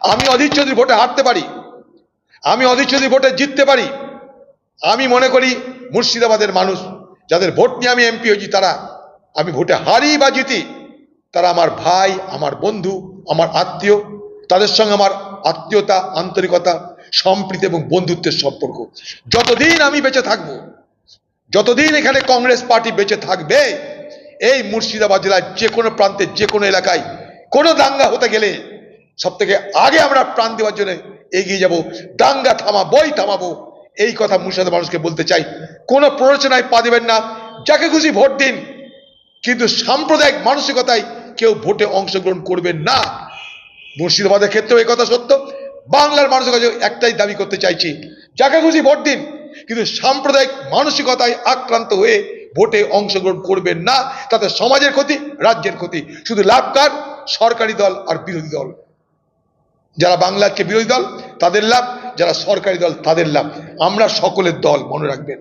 আমি অধীর চৌধুরী ভোটে হারতে পারি, আমি অধীর চৌধুরী ভোটে জিততে পারি। আমি মনে করি মুর্শিদাবাদের মানুষ যাদের ভোট নিয়ে আমি এমপি হয়েছি, তারা আমি ভোটে হারি বা জিতি, তারা আমার ভাই, আমার বন্ধু, আমার আত্মীয়। তাদের সঙ্গে আমার আত্মীয়তা, আন্তরিকতা, সম্প্রীতি এবং বন্ধুত্বের সম্পর্ক। যতদিন আমি বেঁচে থাকবো, যতদিন এখানে কংগ্রেস পার্টি বেঁচে থাকবে, এই মুর্শিদাবাদ জেলার যে কোনো প্রান্তে, যে কোনো এলাকায় কোনো দাঙ্গা হতে গেলে সব থেকে আগে আমরা প্রাণ দেওয়ার জন্য এগিয়ে যাব। দাঙ্গা থামাবোই থামাবো, এই কথা মুর্শিদাবাদের মানুষকে বলতে চাই। কোনো প্ররোচনায় পা দেবেন না, যাকে খুশি ভোট দিন, কিন্তু সাম্প্রদায়িক মানসিকতায় কেউ ভোটে অংশগ্রহণ করবেন না। মুর্শিদাবাদের ক্ষেত্রেও এই কথা সত্য। বাংলার মানুষের কাছে একটাই দাবি করতে চাইছি, যাকে খুশি ভোট দিন, কিন্তু সাম্প্রদায়িক মানসিকতায় আক্রান্ত হয়ে ভোটে অংশগ্রহণ করবেন না। তাতে সমাজের ক্ষতি, রাজ্যের ক্ষতি। শুধু লাভ কার? সরকারি দল আর বিরোধী দল। যারা বাংলাকে বিরোধী দল তাদের লাভ, যারা সরকারি দল তাদের লাভ। আমরা সকলের দল, মনে রাখবেন।